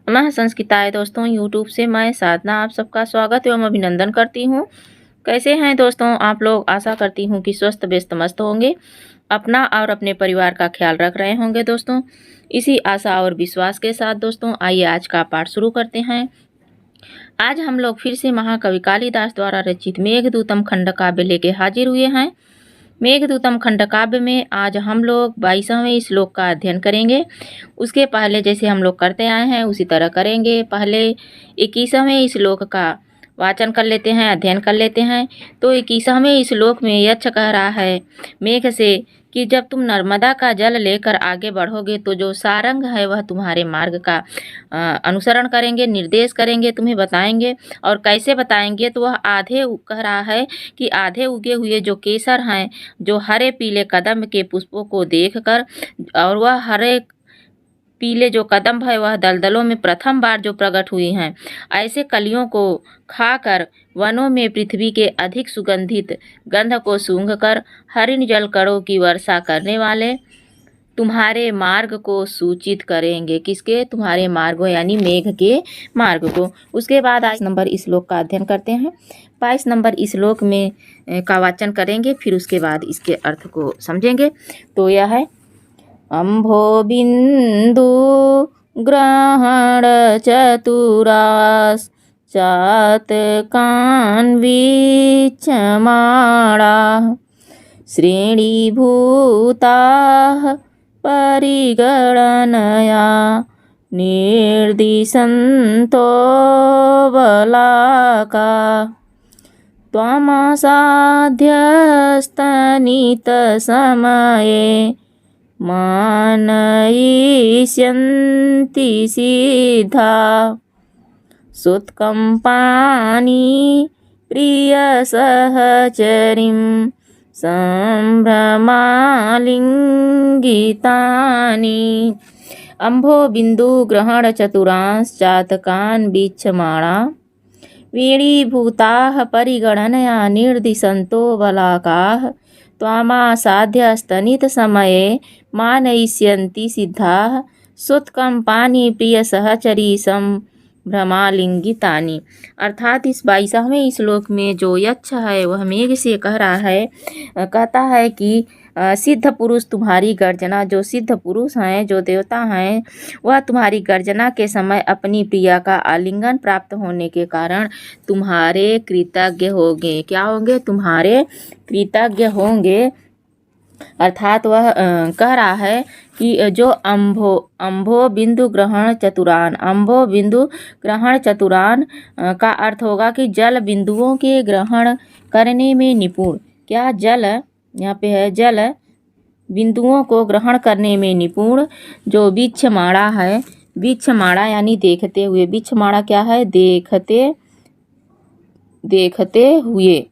नमः संस्कृताय दोस्तों, यूट्यूब से मैं साधना आप सबका स्वागत एवं अभिनंदन करती हूँ। कैसे हैं दोस्तों आप लोग? आशा करती हूँ कि स्वस्थ व्यस्त मस्त होंगे, अपना और अपने परिवार का ख्याल रख रहे होंगे दोस्तों। इसी आशा और विश्वास के साथ दोस्तों आइए आज का पाठ शुरू करते हैं। आज हम लोग फिर से महाकवि कालिदास द्वारा रचित मेघदूतम खंड काव्य लेके हाजिर हुए हैं। मेघदूतम खंड काव्य में आज हम लोग 22वें श्लोक का अध्ययन करेंगे। उसके पहले जैसे हम लोग करते आए हैं उसी तरह करेंगे। पहले 21वें श्लोक का वाचन कर लेते हैं, अध्ययन कर लेते हैं। तो 21वें श्लोक में यक्ष कह रहा है मेघ से कि जब तुम नर्मदा का जल लेकर आगे बढ़ोगे तो जो सारंग है वह तुम्हारे मार्ग का अनुसरण करेंगे, निर्देश करेंगे, तुम्हें बताएंगे। और कैसे बताएंगे? तो वह आधे कह रहा है कि आधे उगे हुए जो केसर हैं, जो हरे पीले कदम के पुष्पों को देखकर, और वह हरे पीले जो कदम्ब है वह दलदलों में प्रथम बार जो प्रकट हुई हैं, ऐसे कलियों को खाकर वनों में पृथ्वी के अधिक सुगंधित गंध को सूंघकर हरिण जल कणों की वर्षा करने वाले तुम्हारे मार्ग को सूचित करेंगे। किसके? तुम्हारे मार्ग यानी मेघ के मार्ग को। उसके बाद 22 नंबर श्लोक का अध्ययन करते हैं। 22 नंबर श्लोक में का वाचन करेंगे, फिर उसके बाद इसके अर्थ को समझेंगे। तो यह है अम्भो बिंदु ग्रहण चतुरास चातकान्वीक्षमाणा श्रेणीभूताः परिगणनया निर्दिशन्तो बलाका त्वमसाध्यस्तनितसमये मानयिष्यन्ति सिद्धा सुत्कम्पानि प्रियसहचरीं सम्भ्रमालिङ्गितानि अम्भो बिंदु ग्रहण चतुरांश्चातकान् वीक्षमाणा वीणीभूताः परिगणनया निर्दिशन्तो बलाकाः त्वामासाध्यस्तनितसमये मानयिष्यन्ति सिद्धाः सुत्कम्पानि प्रियसहचरी संभ्रमालिङ्गितानि। अर्थात इस 22वें श्लोक में जो यक्ष है वह मेघ से कह रहा है, कहता है कि सिद्ध पुरुष तुम्हारी गर्जना, जो सिद्ध पुरुष हैं, जो देवता हैं, वह तुम्हारी गर्जना के समय अपनी प्रिया का आलिंगन प्राप्त होने के कारण तुम्हारे कृतज्ञ होंगे। क्या होंगे? तुम्हारे कृतज्ञ होंगे। अर्थात वह कह रहा है कि जो अम्भो बिंदु ग्रहण चतुरान, अम्भो बिंदु ग्रहण चतुरान का अर्थ होगा कि जल बिंदुओं के ग्रहण करने में निपुण। क्या? जल, यहाँ पे है जल बिंदुओं को ग्रहण करने में निपुण। जो वीक्षमाणा है, वीक्षमाणा यानी देखते हुए। वीक्षमाणा क्या है? देखते हुए,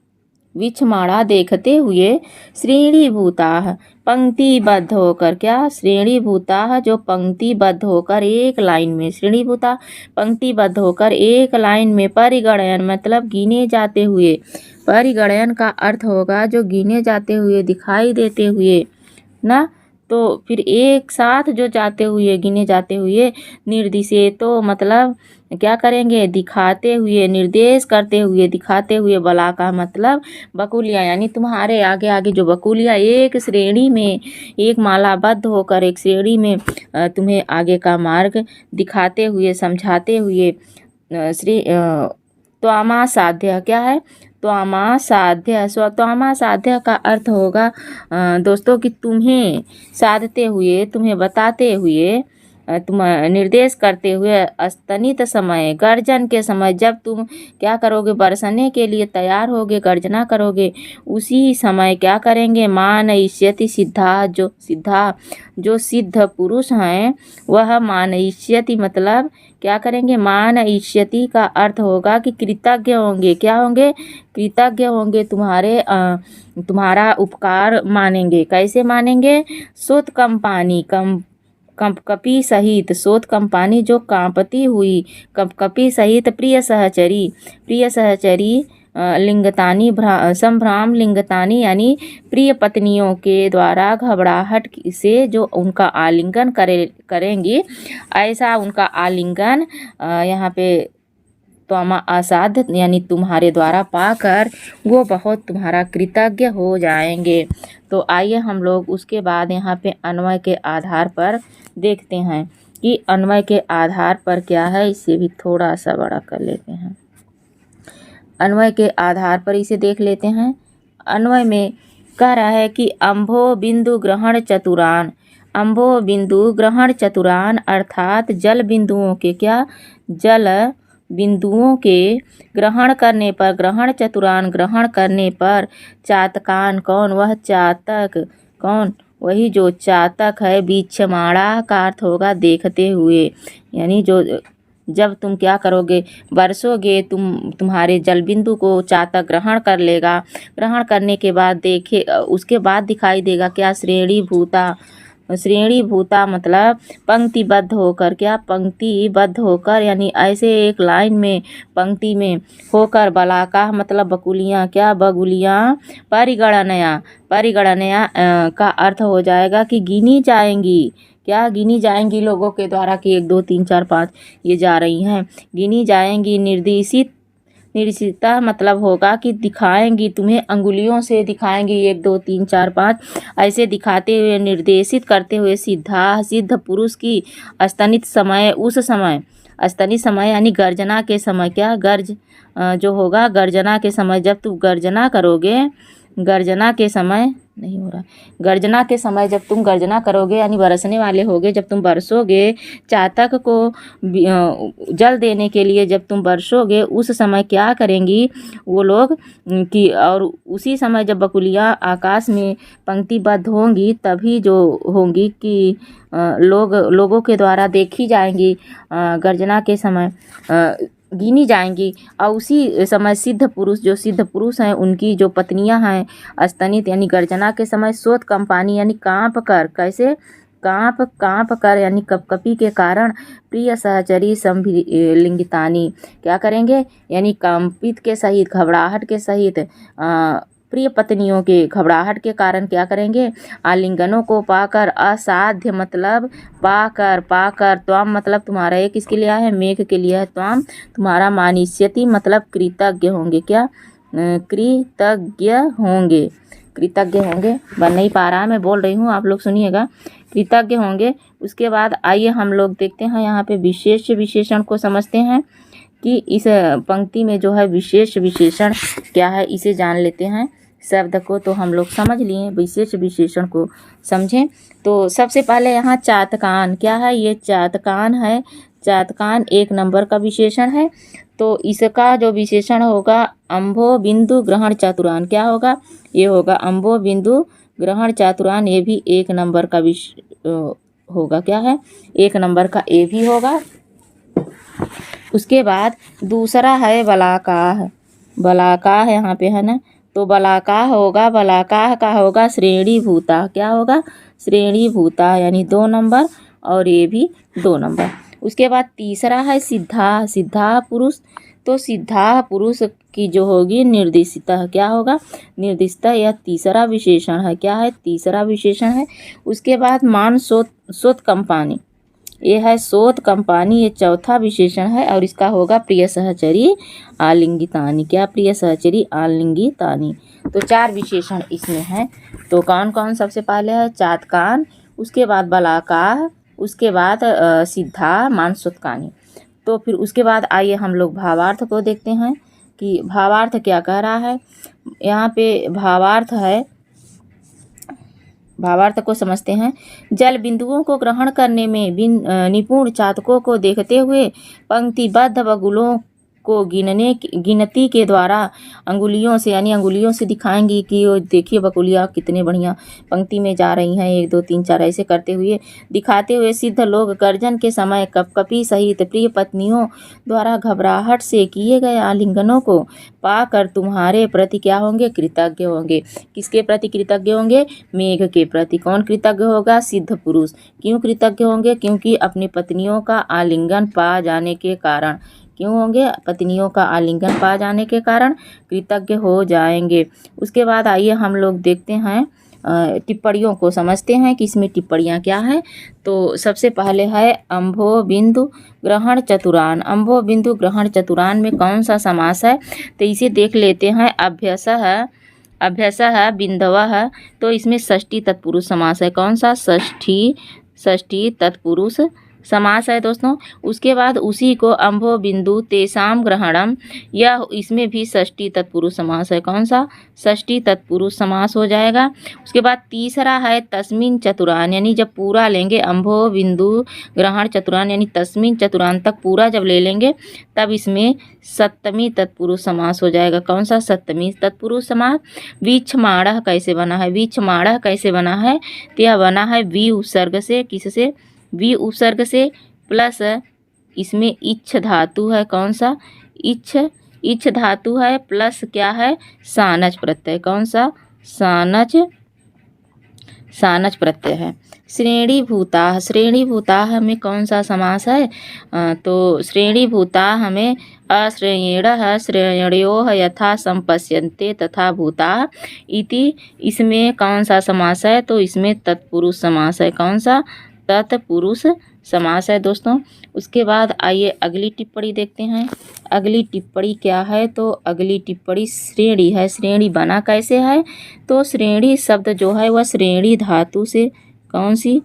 वीक्षमाणा देखते हुए। श्रेणीभूताः पंक्तिबद्ध होकर। क्या? श्रेणीभूताः जो पंक्तिबद्ध होकर एक लाइन में, श्रेणीभूता पंक्तिबद्ध होकर एक लाइन में। परिगणयन मतलब गिने जाते हुए। परिगणयन का अर्थ होगा जो गिने जाते हुए, दिखाई देते हुए ना। तो फिर एक साथ जो जाते हुए, गिने जाते हुए। निर्दिशे तो मतलब क्या करेंगे? दिखाते हुए, निर्देश करते हुए, दिखाते हुए। बला का मतलब बकुलिया, यानी तुम्हारे आगे आगे जो बकुलिया एक श्रेणी में, एक मालाबद्ध होकर एक श्रेणी में तुम्हें आगे का मार्ग दिखाते हुए, समझाते हुए। श्री त्वामा साध्य क्या है? त्वामा साध्य, स्वत्वामा साध्य का अर्थ होगा दोस्तों कि तुम्हें साधते हुए, तुम्हें बताते हुए, तुम निर्देश करते हुए। अस्तनित समय, गर्जन के समय, जब तुम क्या करोगे? बरसने के लिए तैयार होगे, गर्जना करोगे, उसी समय क्या करेंगे? मानयिष्यति सिद्धा, जो सिद्ध पुरुष हैं वह मानयिष्यति मतलब क्या करेंगे? मानयिष्यति का अर्थ होगा कि कृतज्ञ होंगे। क्या होंगे? कृतज्ञ होंगे, तुम्हारा उपकार मानेंगे। कैसे मानेंगे? सोत्कम्पानि कंपकपी सहित, सोत कंपानी जो कांपती हुई, कंपकपी सहित। प्रिय सहचरी लिंगतानी संभ्राम लिंगतानी यानी प्रिय पत्नियों के द्वारा घबराहट से जो उनका आलिंगन करेंगी, ऐसा उनका आलिंगन यहाँ पे त्वमा आसाद यानी तुम्हारे द्वारा पाकर वो बहुत तुम्हारा कृतज्ञ हो जाएंगे। तो आइए हम लोग उसके बाद यहाँ पे अन्वय के आधार पर देखते हैं कि अन्वय के आधार पर क्या है। इसे भी थोड़ा सा बड़ा कर लेते हैं। अन्वय के आधार पर इसे देख लेते हैं। अन्वय में कह रहा है कि अम्भो बिंदु ग्रहण चतुरान, अम्भो बिंदु ग्रहण चतुरान अर्थात जल बिंदुओं के क्या, जल बिंदुओं के ग्रहण करने पर, ग्रहण चतुरान ग्रहण करने पर, चातकान कौन, वह चातक कौन, वही जो चातक है, बीक्षमाणा का अर्थ होगा देखते हुए, यानी जो जब तुम क्या करोगे, बरसोगे, तुम्हारे जलबिंदु को चातक ग्रहण कर लेगा। ग्रहण करने के बाद देखे उसके बाद दिखाई देगा क्या, श्रेणी भूता, श्रेणी भूता मतलब पंक्तिबद्ध होकर, क्या पंक्तिबद्ध होकर यानी ऐसे एक लाइन में पंक्ति में होकर, बलाका मतलब बकुलियाँ, क्या बगुलियाँ, परिगणनया, परिगणनया का अर्थ हो जाएगा कि गिनी जाएंगी, क्या गिनी जाएंगी लोगों के द्वारा कि 1 2 3 4 5 ये जा रही हैं, गिनी जाएंगी। निर्देशित, निर्देशिता मतलब होगा कि दिखाएंगी, तुम्हें अंगुलियों से दिखाएंगी 1 2 3 4 5 ऐसे दिखाते हुए, निर्देशित करते हुए। सिद्धा सिद्ध पुरुष की स्तनित समय, उस समय, स्तनित समय यानी गर्जना के समय, क्या गर्ज जो होगा गर्जना के समय, जब तुम गर्जना करोगे, गर्जना के समय नहीं हो रहा, गर्जना के समय जब तुम गर्जना करोगे यानी बरसने वाले होगे, जब तुम बरसोगे, चातक को जल देने के लिए जब तुम बरसोगे, उस समय क्या करेंगी वो लोग कि, और उसी समय जब बकुलियाँ आकाश में पंक्तिबद्ध होंगी, तभी जो होंगी कि लोगों के द्वारा देखी जाएंगी, गर्जना के समय गिनी जाएंगी। और उसी समय सिद्ध पुरुष, जो सिद्ध पुरुष हैं, उनकी जो पत्नियां हैं स्तनित यानी गर्जना के समय शोथ कंपानी यानी कांप कर, कैसे कांप कर यानी कपकपी के कारण, प्रिय सहचरी संलिंगितानी क्या करेंगे यानी कंपित के सहित, घबराहट के सहित, प्रिय पत्नियों के घबराहट के कारण क्या करेंगे, आलिंगनों को पाकर, असाध्य मतलब पाकर, पाकर, त्वाम मतलब तुम्हारा, एक किसके लिए है, मेघ के लिए है, त्वाम तुम्हारा, मानिष्यति मतलब कृतज्ञ होंगे, क्या कृतज्ञ होंगे, कृतज्ञ होंगे, बन नहीं पा रहा, मैं बोल रही हूँ, आप लोग सुनिएगा, कृतज्ञ होंगे। उसके बाद आइए हम लोग देखते हैं यहाँ पे विशेष विशेषण को समझते हैं कि इस पंक्ति में जो है विशेष विशेषण क्या है, इसे जान लेते हैं। शब्द को तो हम लोग समझ लिए, विशेष विशेषण को समझें। तो सबसे पहले यहाँ चातकान क्या है, ये चातकान है, चातकान 1 नंबर का विशेषण है। तो इसका जो विशेषण होगा अम्भो बिंदु ग्रहण चातुरान, क्या होगा, ये होगा अम्भो बिंदु ग्रहण चातुरान, ये भी 1 नंबर का होगा, क्या है 1 नंबर का ए भी होगा। उसके बाद दूसरा है बलाकाह, बलाकाह यहाँ पे है ना, तो बलाकाह होगा, बलाकाह का होगा श्रेणी भूता, क्या होगा श्रेणी भूता यानी 2 नंबर, और ये भी 2 नंबर। उसके बाद तीसरा है सिद्धा, सिद्धा पुरुष, तो सिद्धा पुरुष की जो होगी निर्देशिता, क्या होगा निर्देशिता, यह तीसरा विशेषण है, क्या है तीसरा विशेषण है। उसके बाद मान शोथ कंपानी, ये है शोथ कंपानी, ये चौथा विशेषण है, और इसका होगा प्रिय सहचरी आलिंगितानी, क्या प्रिय सहचरी आलिंगितानी। तो 4 विशेषण इसमें है। तो कौन कौन सबसे पहले है चातकान, उसके बाद बलाकाह, उसके बाद सिद्धा मानसोत्कानी। तो फिर उसके बाद आइए हम लोग भावार्थ को देखते हैं कि भावार्थ क्या कह रहा है। यहाँ पे भावार्थ है, भावार्थ को समझते हैं। जल बिंदुओं को ग्रहण करने में निपुण चातकों को देखते हुए पंक्तिबद्ध बगुलों को गिनती के द्वारा अंगुलियों से यानी अंगुलियों से दिखाएंगी कि वो देखिए बकुलियाँ कितने बढ़िया पंक्ति में जा रही हैं, 1 2 3 4 ऐसे करते हुए दिखाते हुए सिद्ध लोग गर्जन के समय कपकपी सहित प्रिय पत्नियों द्वारा घबराहट से किए गए आलिंगनों को पाकर तुम्हारे प्रति क्या होंगे कृतज्ञ होंगे। किसके प्रति कृतज्ञ होंगे, मेघ के प्रति। कौन कृतज्ञ होगा, सिद्ध पुरुष। क्यों कृतज्ञ होंगे, क्योंकि अपनी पत्नियों का आलिंगन पा जाने के कारण, क्यों होंगे? पत्नियों का आलिंगन पा जाने के कारण कृतज्ञ हो जाएंगे। उसके बाद आइए हम लोग देखते हैं टिप्पणियों को, समझते हैं कि इसमें टिप्पणियाँ क्या हैं। तो सबसे पहले है अम्भो बिंदु ग्रहण चतुरान। अम्भो बिंदु ग्रहण चतुरान में कौन सा समास है? तो इसे देख लेते हैं। अभ्यसः बिंदवः, तो इसमें षष्ठी तत्पुरुष समास है। कौन सा? षष्ठी तत्पुरुष समास है दोस्तों। उसके बाद उसी को अम्भो बिंदु तेषाम ग्रहणम, यह इसमें भी षष्ठी तत्पुरुष समास है। कौन सा? षष्ठी तत्पुरुष समास हो जाएगा। उसके बाद तीसरा है तस्मिन चतुरान, यानी जब पूरा लेंगे अम्भो बिंदु ग्रहण चतुरान यानी तस्मिन चतुरान तक पूरा जब ले लेंगे तब इसमें सप्तमी तत्पुरुष समास हो जाएगा। कौन सा? सप्तमी तत्पुरुष समास। वीक्षमाणः कैसे बना है? वीक्षमाणः कैसे बना है? तो यह बना है वी उपसर्ग से। किससे? वी उपसर्ग से, प्लस इसमें इच्छ धातु है। कौन सा? इच्छ धातु है, प्लस क्या है? सानच प्रत्यय। कौन सा? सानच प्रत्यय है। श्रेणीभूताः, श्रेणीभूताः में कौन सा समास है? तो श्रेणीभूताः में अश्रेयेणः श्रेणयोः यथा संपश्यन्ते तथा भूताः इति, इसमें कौन सा समास है? तो इसमें तत्पुरुष समास है। कौन सा? तत्पुरुष समास है दोस्तों। उसके बाद आइए अगली टिप्पणी देखते हैं। अगली टिप्पणी क्या है? तो अगली टिप्पणी श्रेणी है। श्रेणी बना कैसे है? तो श्रेणी शब्द जो है वह श्रेणी धातु से, कौन सी?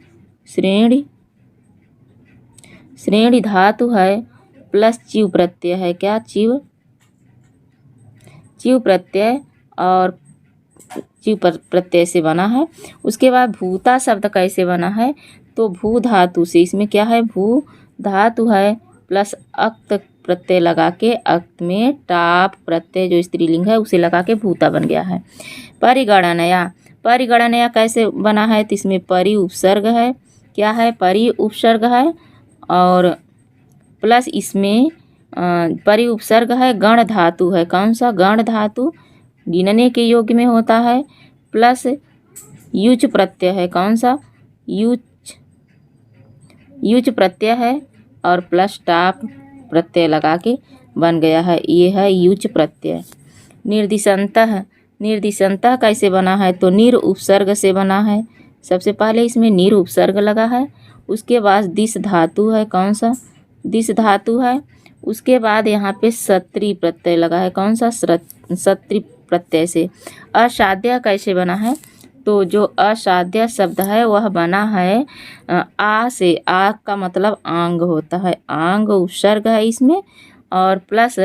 श्रेणी धातु है, प्लस चिव प्रत्यय है। क्या? चिव प्रत्यय, और चिव प्रत्यय से बना है। उसके बाद भूता शब्द कैसे बना है? तो भू धातु से। इसमें क्या है? भू धातु है, प्लस अक्त प्रत्यय लगा के, अक्त में टाप प्रत्यय जो स्त्रीलिंग है उसे लगा के भूता बन गया है। परिगणनया, परिगणनया कैसे बना है? तो इसमें परि उपसर्ग है। क्या है? परि उपसर्ग है, और प्लस इसमें परि उपसर्ग है, गण धातु है। कौन सा? गण धातु गिनने के योग्य में होता है, प्लस युच प्रत्यय है। कौन सा? युच प्रत्यय है, और प्लस टाप प्रत्यय लगा के बन गया है। ये है युच प्रत्यय। निर्दिशंतः, निर्दिशंतः कैसे बना है? तो निर उपसर्ग से बना है। सबसे पहले इसमें निर उपसर्ग लगा है, उसके बाद दिश धातु है। कौन सा? दिश धातु है। उसके बाद यहाँ पे सत्री प्रत्यय लगा है। कौन सा? सत्री प्रत्यय से। असाध्य कैसे बना है? तो जो असाध्य शब्द है वह बना है आ से। आ का मतलब आंग होता है, आंग उपसर्ग है इसमें, और प्लस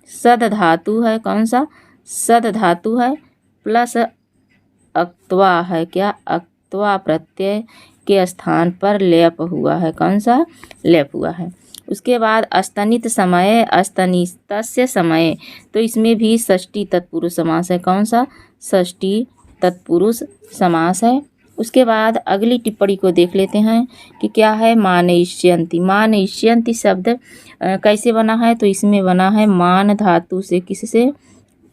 सद धातु है। कौन सा? सद धातु है, प्लस अक्त्वा है। क्या? अक्त्वा प्रत्यय के स्थान पर लेप हुआ है। कौन सा? लेप हुआ है। उसके बाद अस्तनित समय, अस्तनितस्य समय, तो इसमें भी षष्ठी तत्पुरुष समास है। कौन सा? षष्ठी तत्पुरुष समास है। उसके बाद अगली टिप्पणी को देख लेते हैं कि क्या है? मानयिष्यन्ति। मानयिष्यन्ति शब्द कैसे बना है? तो इसमें बना है मान धातु से। किससे?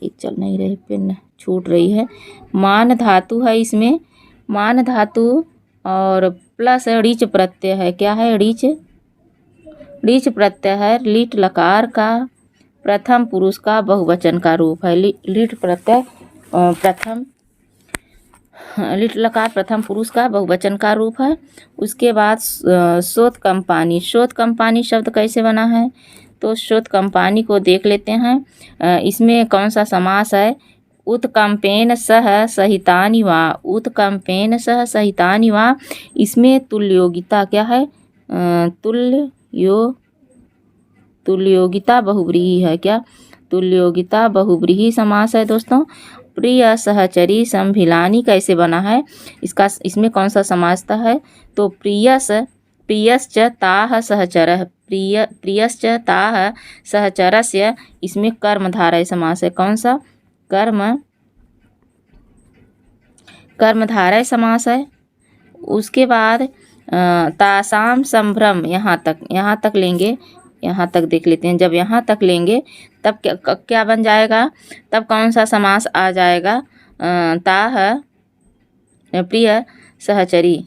एक चल नहीं रही, पेन छूट रही है। मान धातु है इसमें, मान धातु, और प्लस ऋच प्रत्यय है। क्या है? ऋच प्रत्यय है। लिट लकार का प्रथम पुरुष का बहुवचन का रूप है। लिट प्रत्यय लिट लकार प्रथम पुरुष का बहुवचन का रूप है। उसके बाद शोधकंपानी। शोधकंपानी शब्द कैसे बना है? तो शोधकंपानी को देख लेते हैं। इसमें कौन सा समास है? उत्कंपेन सह सहितानि वा, उत्कंपेन सह सहितानि वा। इसमें तुल्योगिता क्या है? तुल्योगिता बहुव्रीहि है। क्या? तुल्योगिता बहुव्रीहि समास है दोस्तों। प्रिय सहचरी संभिलानी कैसे बना है? इसमें कौन सा समासता है? तो प्रियश्च ताः सहचरः, प्रियश्च ताः सहचरस्य, इसमें कर्मधारय समास है। कौन सा? कर्मधारय समास है। उसके बाद तासाम संभ्रम, यहाँ तक लेंगे, यहाँ तक देख लेते हैं। जब यहाँ तक लेंगे तब क्या बन जाएगा? तब कौन सा समास आ जाएगा? ताह प्रिय सहचरी,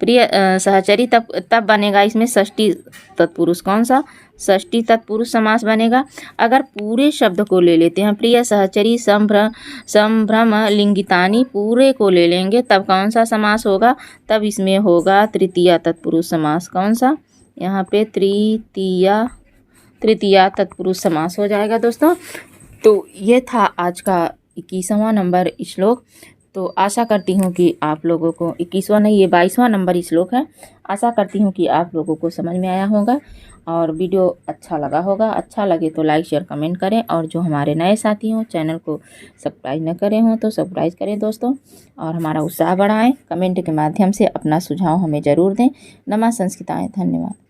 प्रिय सहचरी तब बनेगा इसमें षष्ठी तत्पुरुष। कौन सा? षष्ठी तत्पुरुष समास बनेगा। अगर पूरे शब्द को ले लेते हैं, प्रिय सहचरी संभ्रम लिंगितानी, पूरे को ले लेंगे तब कौन सा समास होगा? तब इसमें होगा तृतीया तत्पुरुष समास। कौन सा? यहाँ पे तृतीया तत्पुरुष समास हो जाएगा दोस्तों। तो ये था आज का 21वां नंबर श्लोक। तो आशा करती हूँ कि आप लोगों को 21वां नहीं, ये 22वां नंबर श्लोक है। आशा करती हूँ कि आप लोगों को समझ में आया होगा और वीडियो अच्छा लगा होगा। अच्छा लगे तो लाइक शेयर कमेंट करें, और जो हमारे नए साथी हों चैनल को सब्सक्राइब न करें हों तो सब्सक्राइब करें दोस्तों, और हमारा उत्साह बढ़ाएं। कमेंट के माध्यम से अपना सुझाव हमें ज़रूर दें। नमः संस्कृताय। धन्यवाद।